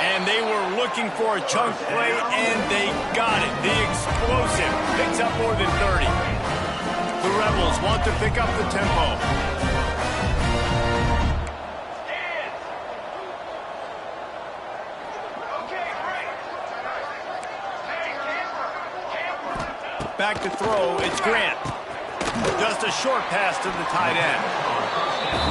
And they were looking for a chunk play, and they got it. The explosive picks up more than 30. The Rebels want to pick up the tempo. Back to throw, it's Grant. Just a short pass to the tight end.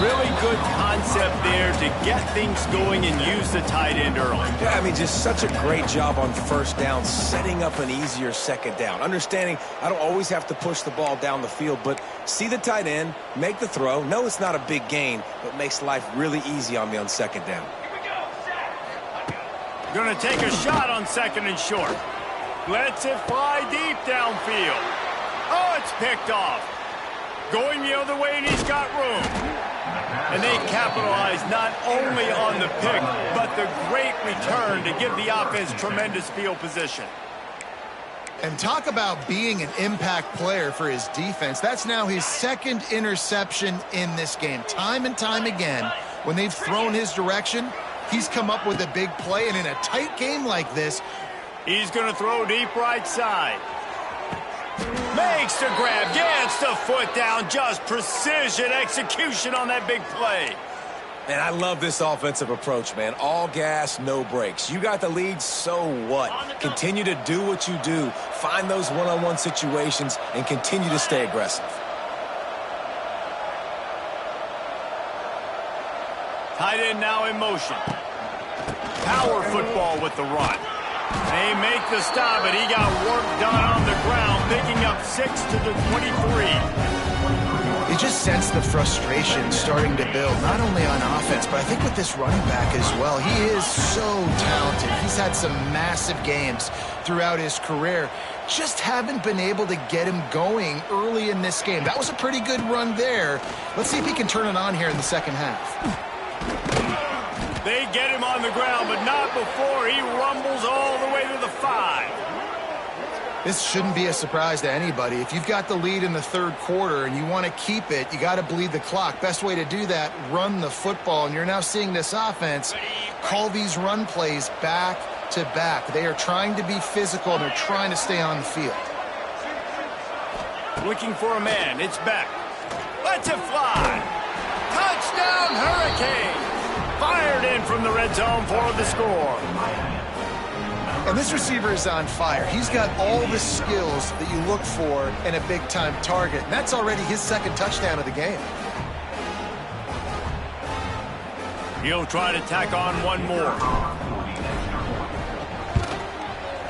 Really good concept there to get things going and use the tight end early. Yeah, I mean, just such a great job on first down, setting up an easier second down. Understanding I don't always have to push the ball down the field, but see the tight end, make the throw. No, it's not a big gain, but makes life really easy on me on second down. Going to take a shot on second and short. Lets it fly deep downfield. Oh, it's picked off. Going the other way, and he's got room. And they capitalize not only on the pick, but the great return to give the offense tremendous field position. And talk about being an impact player for his defense. That's now his second interception in this game. Time and time again, when they've thrown his direction, he's come up with a big play. And in a tight game like this, he's going to throw deep right side. Makes the grab, gets the foot down, just precision execution on that big play. Man, I love this offensive approach, man. All gas, no brakes. You got the lead, so what? Continue to do what you do. Find those one-on-one situations and continue to stay aggressive. Tight end now in motion. Power football with the run. They make the stop, but he got work done on the ground, picking up 6 to the 23. You just sense the frustration starting to build, not only on offense, but I think with this running back as well. He is so talented. He's had some massive games throughout his career. Just haven't been able to get him going early in this game. That was a pretty good run there. Let's see if he can turn it on here in the second half. They get him on the ground, but not before he rumbles all the way to the 5. This shouldn't be a surprise to anybody. If you've got the lead in the third quarter and you want to keep it, you got to bleed the clock. Best way to do that, run the football. And you're now seeing this offense call these run plays back to back. They are trying to be physical, and they're trying to stay on the field. Looking for a man. It's back. Lets it fly. Touchdown, Hurricane. Fired in from the red zone for the score. And this receiver is on fire. He's got all the skills that you look for in a big-time target. And that's already his second touchdown of the game. He'll try to tack on one more.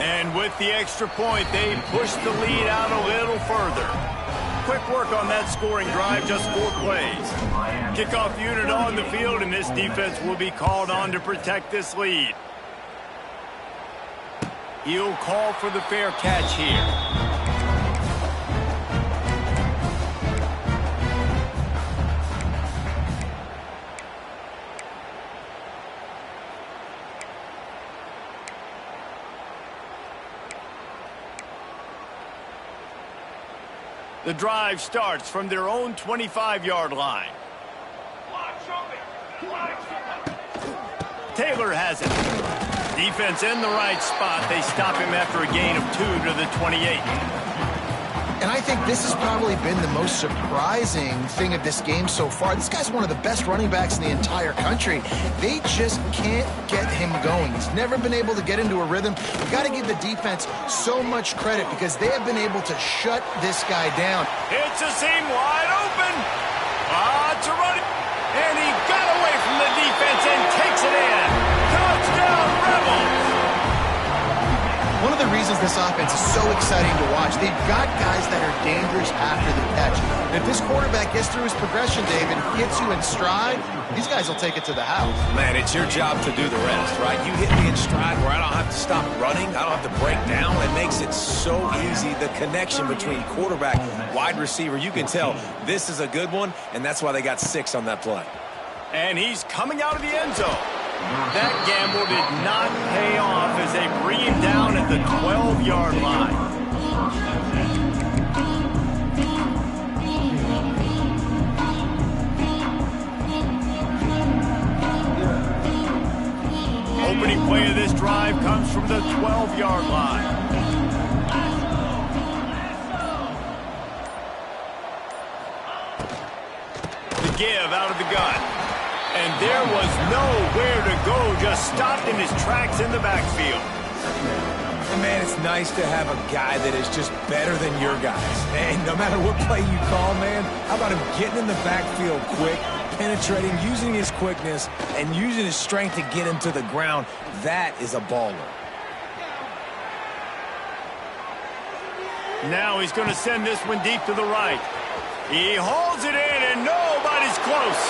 And with the extra point, they push the lead out a little further. Quick work on that scoring drive, just 4 plays. Kickoff unit on the field, and this defense will be called on to protect this lead. He'll call for the fair catch here. The drive starts from their own 25-yard line. Taylor has it. Defense in the right spot. They stop him after a gain of 2 to the 28. And I think this has probably been the most surprising thing of this game so far. This guy's one of the best running backs in the entire country. They just can't get him going. He's never been able to get into a rhythm. We've got to give the defense so much credit because they have been able to shut this guy down. It's a seam wide open. It's a run. And he got away from the defense and takes it in. Touchdown, Rebels. One of the reasons this offense is so exciting to watch, they've got guys that are dangerous after the catch. And if this quarterback gets through his progression, David, hits you in stride, these guys will take it to the house. Man, it's your job to do the rest, right? You hit me in stride where I don't have to stop running. I don't have to break down. It makes it so easy. The connection between quarterback, wide receiver, you can tell this is a good one, and that's why they got 6 on that play. And he's coming out of the end zone. That gamble did not pay off as they bring him down at the 12-yard line. opening play of this drive comes from the 12-yard line. The give out of the gun. And there was nowhere to go, just stopped in his tracks in the backfield. Man, it's nice to have a guy that is just better than your guys. And no matter what play you call, man, how about him getting in the backfield quick, penetrating, using his quickness, and using his strength to get him to the ground. That is a baller. Now he's going to send this one deep to the right. He hauls it in, and nobody's close.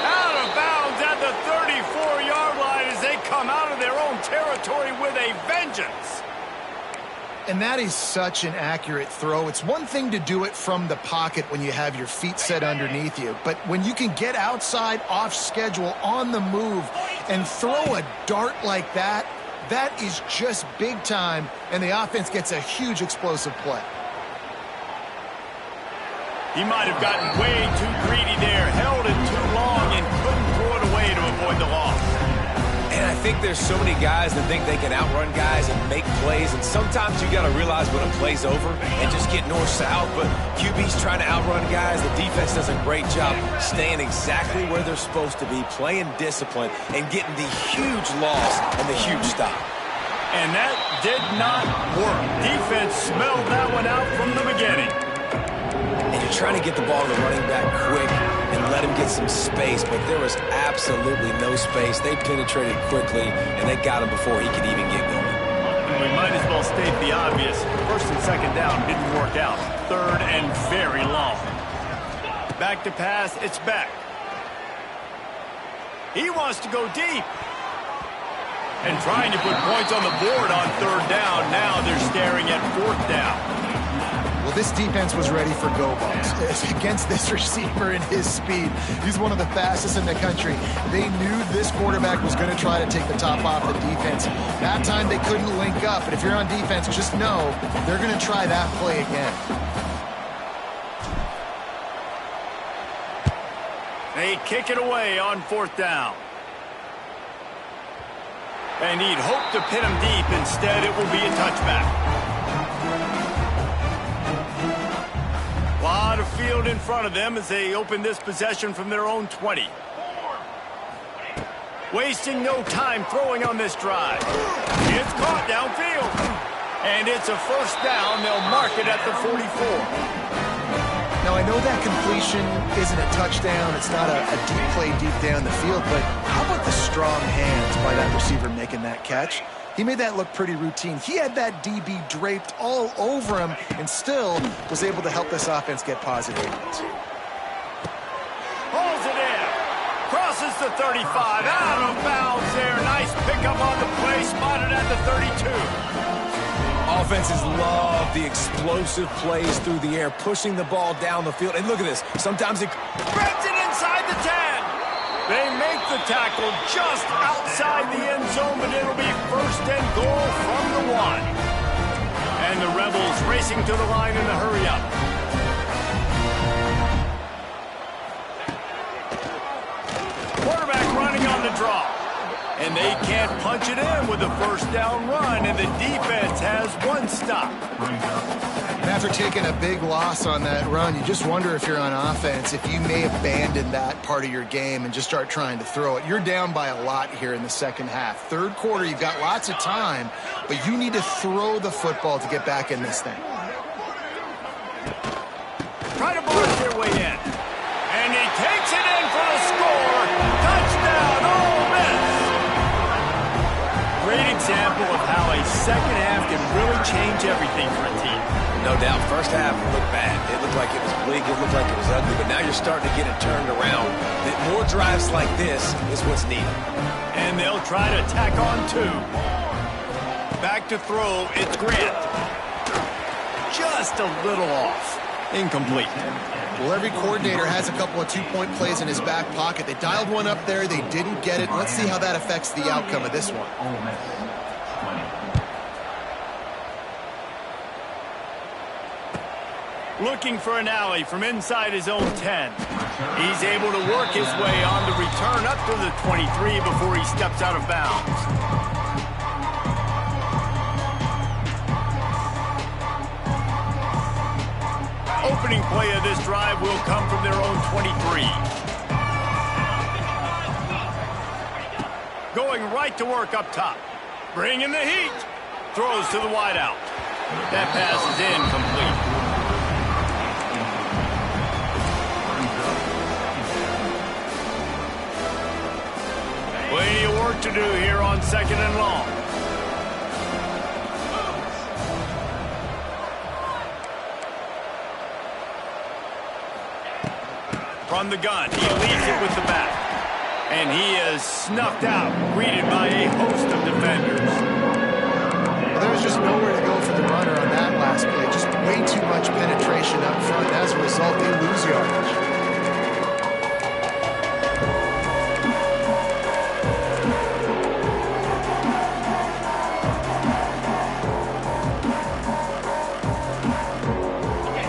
Out of bounds at the 34-yard line as they come out of their own territory with a vengeance. And that is such an accurate throw. It's one thing to do it from the pocket when you have your feet set underneath you, but when you can get outside, off schedule, on the move, and throw a dart like that, that is just big time, and the offense gets a huge explosive play. He might have gotten way too greedy there, held it too long, and couldn't throw it away to avoid the loss. And I think there's so many guys that think they can outrun guys and make plays, and sometimes you got to realize when a play's over and just get north-south, but QB's trying to outrun guys. The defense does a great job staying exactly where they're supposed to be, playing discipline, and getting the huge loss and the huge stop. And that did not work. Defense smelled that one out from the beginning. And you're trying to get the ball to the running back quick and let him get some space, but there was absolutely no space. They penetrated quickly, and they got him before he could even get going. We might as well state the obvious. First and second down didn't work out. Third and very long. Back to pass, it's Beck. He wants to go deep. And trying to put points on the board on third down. Now they're staring at fourth down. Well, this defense was ready for go-balls against this receiver and his speed. He's one of the fastest in the country. They knew this quarterback was going to try to take the top off the defense. That time they couldn't link up, and if you're on defense, just know they're going to try that play again. They kick it away on fourth down. And he'd hoped to pin him deep. Instead, it will be a touchback. A lot of field in front of them as they open this possession from their own 20. Wasting no time throwing on this drive. It's caught downfield. And it's a first down. They'll mark it at the 44. Now, I know that completion isn't a touchdown. It's not a deep play deep down the field, but how about the strong hands by that receiver making that catch? He made that look pretty routine. He had that DB draped all over him and still was able to help this offense get positive yards. Holds it in. Crosses the 35. Out of bounds there. Nice pickup on the play. Spotted at the 32. Offenses love the explosive plays through the air, pushing the ball down the field. And look at this. Sometimes it Spreads it inside the 10. They make the tackle just outside the end zone, but it'll be first and goal from the 1. And the Rebels racing to the line in the hurry-up. Quarterback running on the draw. And they can't punch it in with a first down run, and the defense has one stop. And after taking a big loss on that run, you just wonder if you're on offense, if you may abandon that part of your game and just start trying to throw it. You're down by a lot here in the second half. Third quarter, you've got lots of time, but you need to throw the football to get back in this thing. Try to barge their way in. And he takes it in for the score. Touchdown, Ole Miss. Great example of how a second half can really change everything for a team. No doubt. First half looked bad. It looked like it was bleak. It looked like it was ugly. But now you're starting to get it turned around. More drives like this is what's needed. And they'll try to tack on 2. Back to throw. It's Grant. Just a little off. Incomplete. Well, every coordinator has a couple of two-point plays in his back pocket. They dialed one up there. They didn't get it. Let's see how that affects the outcome of this one. Looking for an alley from inside his own 10. He's able to work his way on the return up to the 23 before he steps out of bounds. opening play of this drive will come from their own 23. Going right to work up top. Bringing the heat. Throws to the wideout. That pass is incomplete. Plenty of work to do here on 2nd and long. From the gun, he leads it with the back. And he is snuffed out, greeted by a host of defenders. Well, there was just nowhere to go for the runner on that last play. Just way too much penetration up front. As a result, they lose yardage.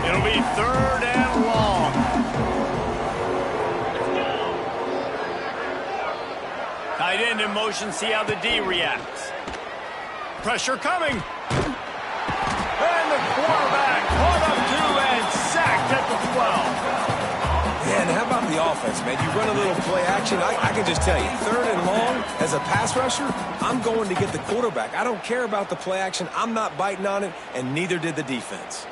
It'll be 3rd and long. Tight end in motion, see how the D reacts. Pressure coming. And the quarterback caught up to and sacked at the 12. Yeah, and how about the offense, man? You run a little play action. I can just tell you, 3rd and long, as a pass rusher, I'm going to get the quarterback. I don't care about the play action. I'm not biting on it, and neither did the defense.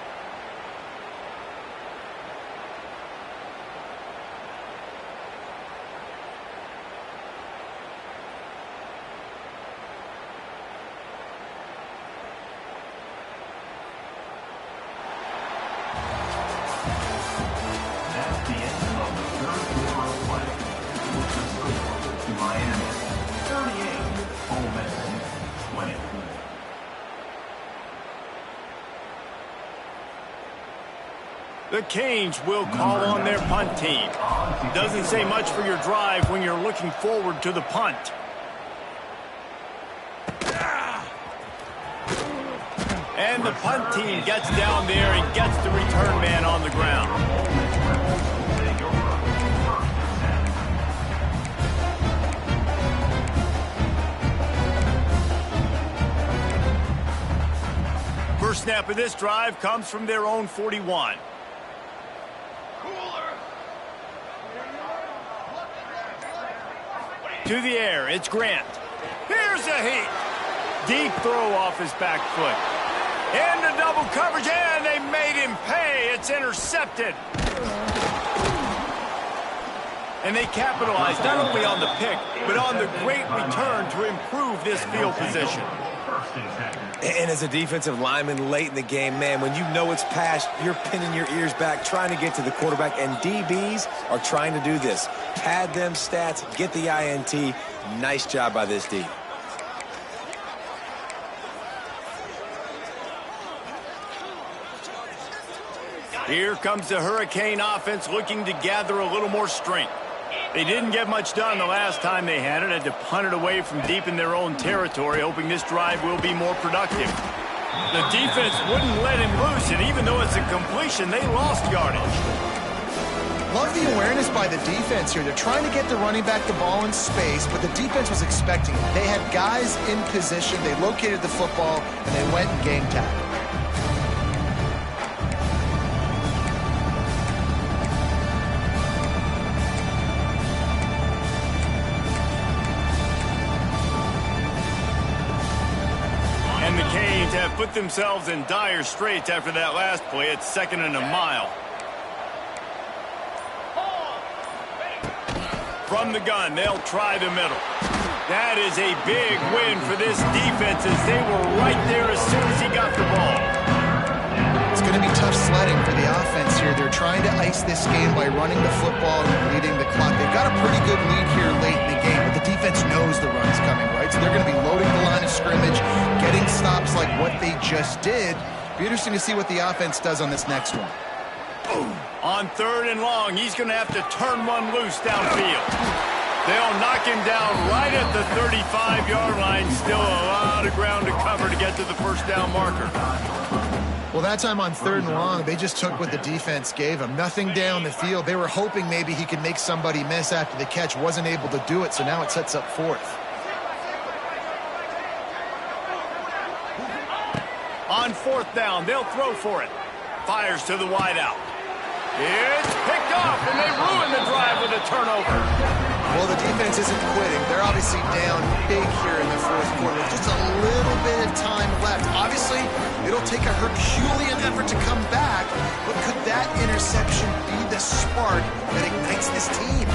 The Canes will call on their punt team. Doesn't say much for your drive when you're looking forward to the punt. And the punt team gets down there and gets the return man on the ground. First snap of this drive comes from their own 41. To the air, it's Grant. Here's a heat. Deep throw off his back foot. Into double coverage, and they made him pay. It's intercepted. And they capitalized not only on the pick, but on the great return to improve this field position. And as a defensive lineman late in the game, man, when you know it's past, you're pinning your ears back, trying to get to the quarterback, and DBs are trying to do this. Pad them stats, get the INT. Nice job by this D. Here comes the Hurricane offense looking to gather a little more strength. They didn't get much done the last time they had it. Had to punt it away from deep in their own territory, hoping this drive will be more productive. The defense wouldn't let him loose, and even though it's a completion, they lost yardage. Love the awareness by the defense here. They're trying to get the running back the ball in space, but the defense was expecting it. They had guys in position. They located the football, and they went and game tackle. And the Canes have put themselves in dire straits after that last play. It's 2nd and a mile. From the gun, they'll try the middle. That is a big win for this defense as they were right there as soon as he got the ball. It's going to be tough sledding for the offense here. They're trying to ice this game by running the football and bleeding the clock. They've got a pretty good lead here late in the game, but the defense knows the run's coming, right? So they're going to be loading the line of scrimmage, getting stops like what they just did. Be interesting to see what the offense does on this next one. On 3rd and long, he's going to have to turn one loose downfield. They'll knock him down right at the 35-yard line. Still a lot of ground to cover to get to the first down marker. Well, that time on 3rd and long, they just took what the defense gave him. Nothing down the field. They were hoping maybe he could make somebody miss after the catch. Wasn't able to do it, so now it sets up 4th. On 4th down, they'll throw for it. Fires to the wideout. It's picked off, and they ruin the drive with a turnover. Well, the defense isn't quitting. They're obviously down big here in the fourth quarter with just a little bit of time left. Obviously, it'll take a Herculean effort to come back, but could that interception be the spark that ignites this team?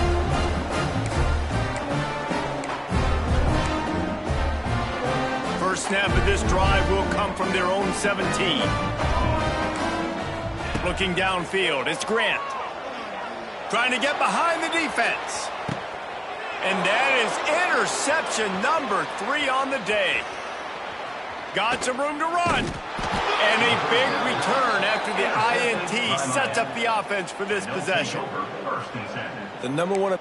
First snap of this drive will come from their own 17. Looking downfield, it's Grant. Trying to get behind the defense. And that is interception number 3 on the day. Got some room to run. And a big return after the INT sets up the offense for this possession. The number one...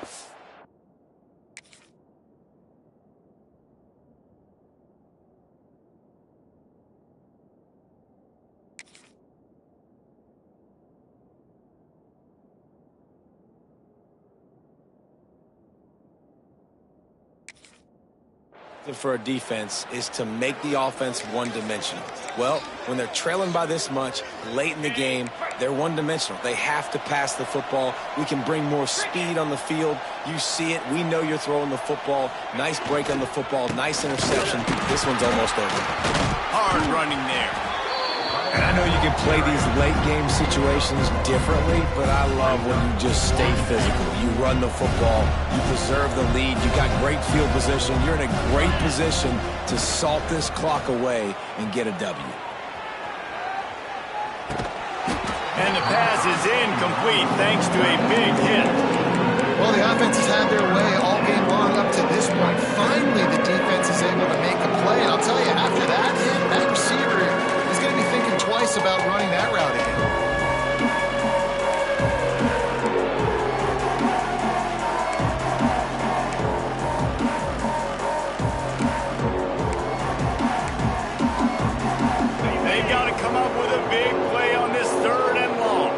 for a defense is to make the offense one-dimensional. Well, when they're trailing by this much late in the game, they're one-dimensional. They have to pass the football. We can bring more speed on the field. You see it. We know you're throwing the football. Nice break on the football. Nice interception. This one's almost over. Hard running there. And I know you can play these late game situations differently, but I love when you just stay physical. You run the football, you preserve the lead, you got great field position, you're in a great position to salt this clock away and get a W. And the pass is incomplete thanks to a big hit. Well, the offense has had their way all game long up to this point. Finally, the defense is able to make a play. And I'll tell you, after that hit, that receiver is going to be thinking twice about running that route again. They've got to come up with a big play on this 3rd and long.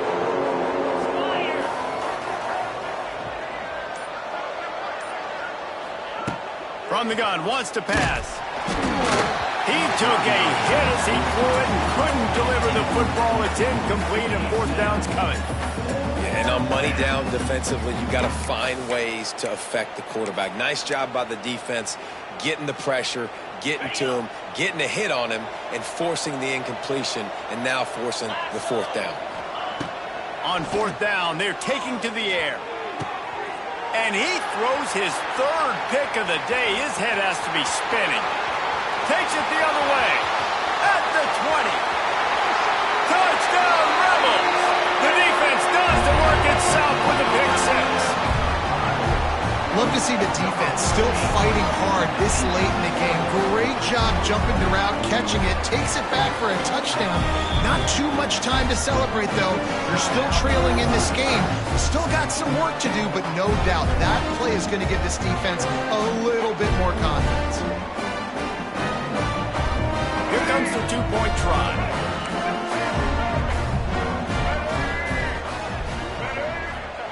From the gun, wants to pass. He took a hit as he threw it and couldn't deliver the football. It's incomplete and 4th down's coming. Yeah, and on money down defensively, you got to find ways to affect the quarterback. Nice job by the defense, getting the pressure, getting to him, getting a hit on him, and forcing the incompletion, and now forcing the 4th down. On 4th down, they're taking to the air. And he throws his 3rd pick of the day. His head has to be spinning. Takes it the other way. At the 20. Touchdown, Rebels! The defense does the work itself with a pick 6. Love to see the defense still fighting hard this late in the game. Great job jumping the route, catching it, takes it back for a touchdown. Not too much time to celebrate, though. They're still trailing in this game. Still got some work to do, but no doubt that play is going to give this defense a little bit more confidence. Here comes the 2-point try.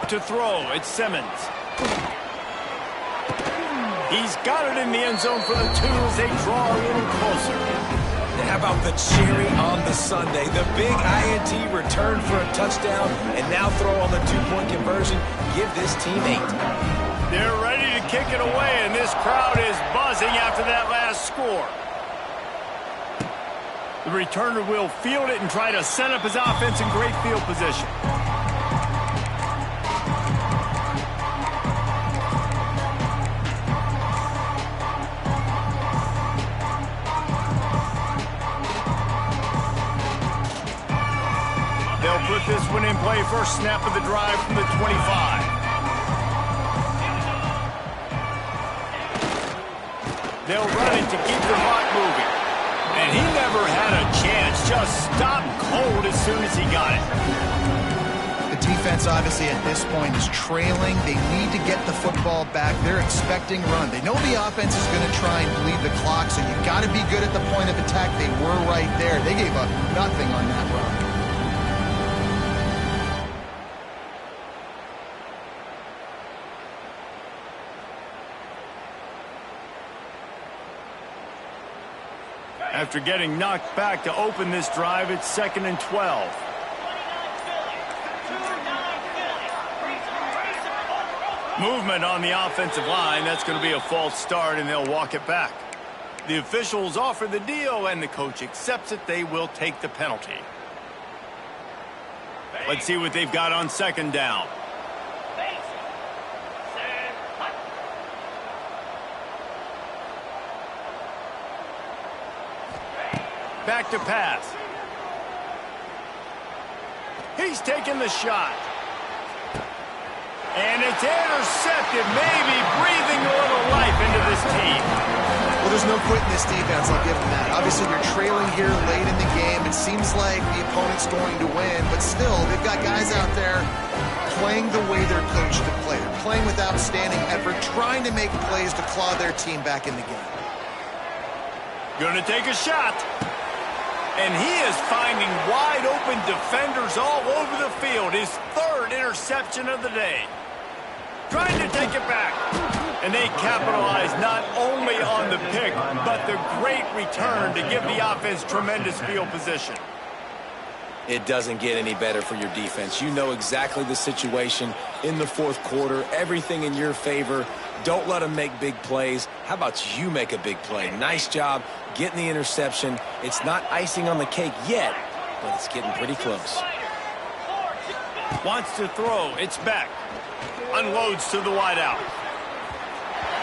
To throw, it's Simmons. He's got it in the end zone for the 2 as they draw a little closer. And how about the cherry on the sundae? The big INT return for a touchdown, and now throw on the 2-point conversion. Give this team 8. They're ready to kick it away, and this crowd is buzzing after that last score. The returner will field it and try to set up his offense in great field position. They'll put this one in play. First snap of the drive from the 25. They'll run it to keep the clock moving. And he never had a chance. Just stopped cold as soon as he got it. The defense, obviously, at this point is trailing. They need to get the football back. They're expecting run. They know the offense is going to try and bleed the clock, so you've got to be good at the point of attack. They were right there. They gave up nothing on that run. After getting knocked back to open this drive, it's 2nd and 12. Movement on the offensive line. That's going to be a false start, and they'll walk it back. The officials offer the deal, and the coach accepts it. They will take the penalty. Let's see what they've got on second down. Back to pass. He's taking the shot. And it's intercepted, maybe breathing a little life into this team. Well, there's no quitting this defense, I'll give them that. Obviously, you're trailing here late in the game. It seems like the opponent's going to win, but still, they've got guys out there playing the way they're coached to play. They're playing with outstanding effort, trying to make plays to claw their team back in the game. Gonna take a shot. And he is finding wide-open defenders all over the field. His third interception of the day. Trying to take it back. And they capitalize not only on the pick, but the great return to give the offense tremendous field position. It doesn't get any better for your defense. You know exactly the situation in the fourth quarter. Everything in your favor. Don't let them make big plays. How about you make a big play? Nice job getting the interception. It's not icing on the cake yet, but it's getting pretty close. Wants to throw. It's back. Unloads to the wideout.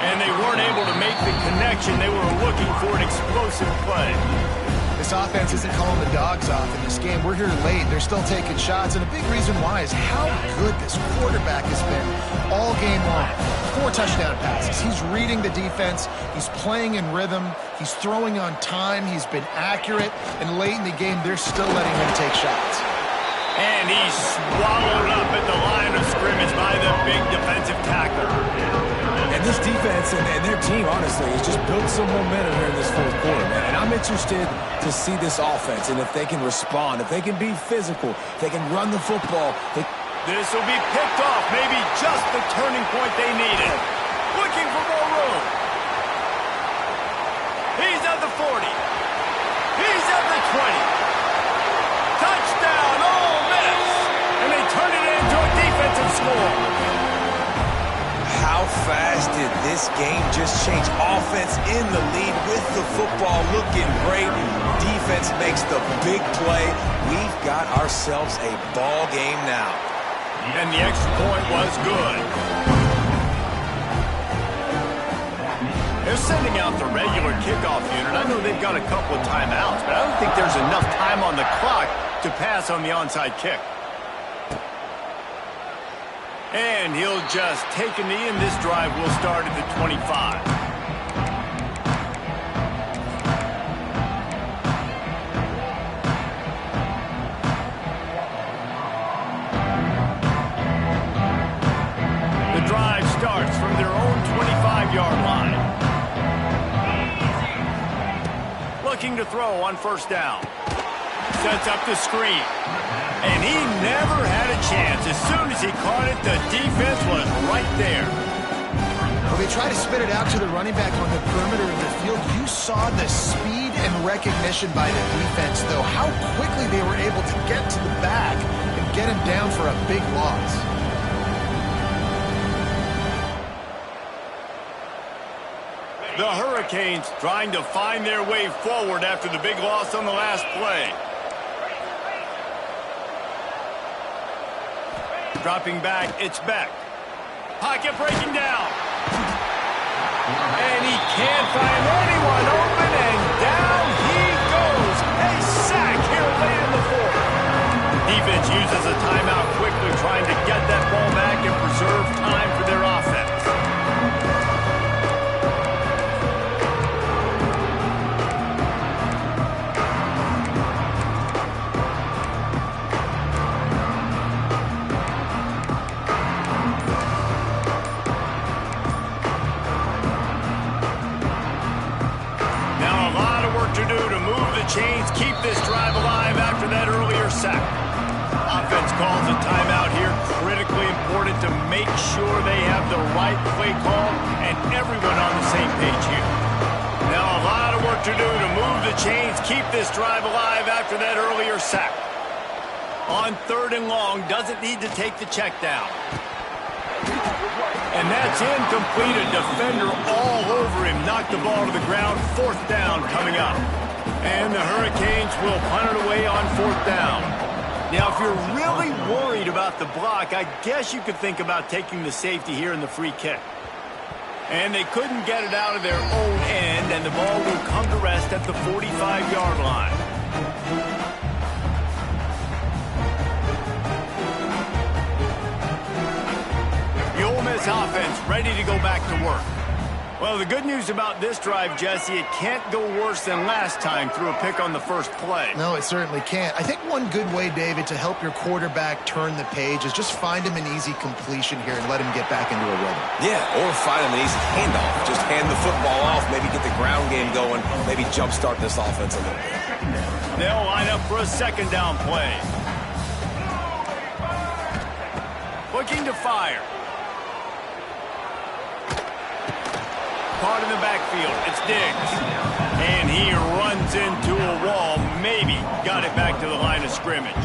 And they weren't able to make the connection. They were looking for an explosive play. This offense isn't calling the dogs off in this game. We're here late. They're still taking shots, and a big reason why is how good this quarterback has been all game long. 4 touchdown passes. He's reading the defense. He's playing in rhythm. He's throwing on time. He's been accurate. And late in the game, they're still letting him take shots. And he's swallowed up at the line of scrimmage by the big defensive tackle. And this defense and their team, honestly, has just built some momentum here in this fourth quarter, man. And I'm interested to see this offense and if they can respond, if they can be physical, if they can run the football. This will be picked off, maybe just the turning point they needed. Looking for more room. He's at the 40. He's at the 20. Touchdown, Ole Miss. And they turn it into a defensive score. How fast did this game just change? Offense in the lead with the football looking great. Defense makes the big play. We've got ourselves a ball game now. And the extra point was good. They're sending out the regular kickoff unit. I know they've got a couple of timeouts, but I don't think there's enough time on the clock to pass on the onside kick. And he'll just take a knee, and this drive will start at the 25. The drive starts from their own 25-yard line. Looking to throw on first down. Sets up the screen. And he never had a chance. As soon as he caught it, the defense was right there. Well, they try to spit it out to the running back on the perimeter of the field. You saw the speed and recognition by the defense, though. How quickly they were able to get to the back and get him down for a big loss. The Hurricanes trying to find their way forward after the big loss on the last play. Dropping back, it's Beck. Pocket breaking down. And he can't find anyone open, and down he goes. A sack here late in the fourth. Defense uses a timeout quickly, trying to get that ball back and preserve time for their offense. Caines keep this drive alive after that earlier sack. Offense calls a timeout here. Critically important to make sure they have the right play call and everyone on the same page here. Now a lot of work to do to move the chains, keep this drive alive after that earlier sack. On 3rd and long, doesn't need to take the check down. And that's incomplete. A defender all over him. Knocked the ball to the ground. 4th down coming up. And the Hurricanes will punt it away on 4th down. Now, if you're really worried about the block, I guess you could think about taking the safety here in the free kick. And they couldn't get it out of their own end, and the ball will come to rest at the 45-yard line. The Ole Miss offense ready to go back to work. Well, the good news about this drive, Jesse, it can't go worse than last time through a pick on the first play. No, it certainly can't. I think one good way, David, to help your quarterback turn the page is just find him an easy completion here and let him get back into a rhythm. Yeah, or find him an easy handoff. Just hand the football off, maybe get the ground game going, maybe jumpstart this offense a little bit. They'll line up for a 2nd down play. Looking to fire. Caught in the backfield. It's Diggs. And he runs into a wall. Maybe got it back to the line of scrimmage.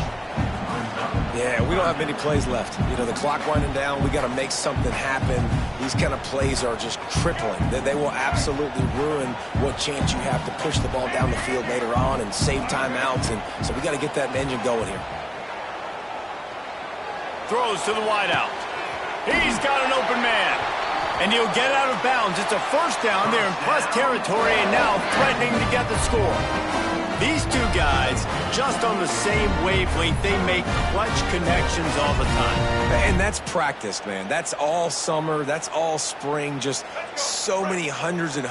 Yeah, we don't have many plays left. You know, the clock winding down. We got to make something happen. These kind of plays are just crippling. They will absolutely ruin what chance you have to push the ball down the field later on and save timeouts. And so we got to get that engine going here. Throws to the wideout. He's got an open man. And he'll get out of bounds. It's a 1st down there in plus territory, and now threatening to get the score. These two guys, just on the same wavelength, they make clutch connections all the time. And that's practice, man. That's all summer. That's all spring. Just so many hundreds and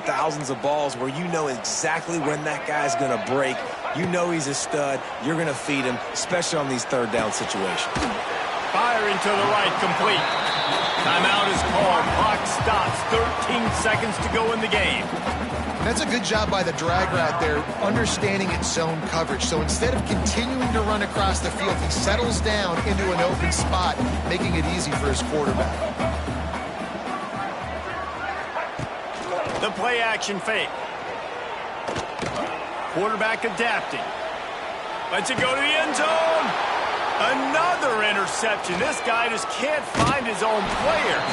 thousands of balls where you know exactly when that guy's going to break. You know he's a stud. You're going to feed him, especially on these 3rd down situations. Firing to the right, complete. Timeout is called. Clock stops. 13 seconds to go in the game. That's a good job by the drag route there, understanding its zone coverage. So instead of continuing to run across the field, he settles down into an open spot, making it easy for his quarterback. The play action fake. Quarterback adapting. Lets it go to the end zone. Another interception. This guy just can't find his own players.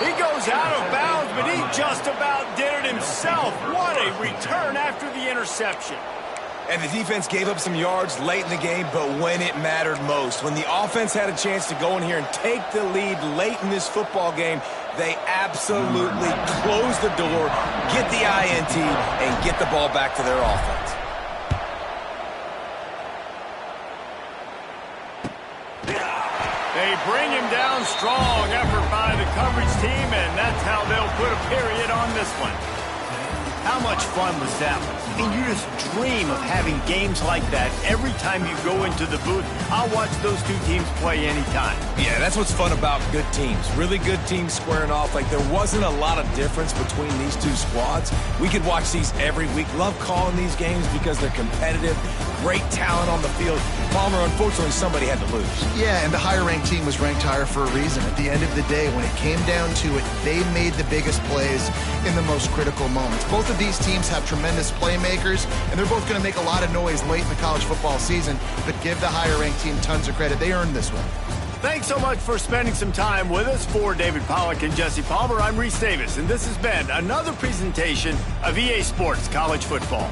He goes out of bounds, but he just about did it himself. What a return after the interception. And the defense gave up some yards late in the game, but when it mattered most, when the offense had a chance to go in here and take the lead late in this football game, they absolutely close the door, get the INT, and get the ball back to their offense. They bring him down. Strong effort by the coverage team, and that's how they'll put a period on this one. How much fun was that one? And you just dream of having games like that every time you go into the booth. I'll watch those two teams play anytime. Yeah, that's what's fun about good teams. Really good teams squaring off. Like, there wasn't a lot of difference between these two squads. We could watch these every week. Love calling these games because they're competitive. Great talent on the field. Palmer, unfortunately, somebody had to lose. Yeah, and the higher-ranked team was ranked higher for a reason. At the end of the day, when it came down to it, they made the biggest plays in the most critical moments. Both of these teams have tremendous playmakers, and they're both going to make a lot of noise late in the college football season, but give the higher-ranked team tons of credit. They earned this one. Thanks so much for spending some time with us. For David Pollack and Jesse Palmer, I'm Reese Davis, and this has been another presentation of EA Sports College Football.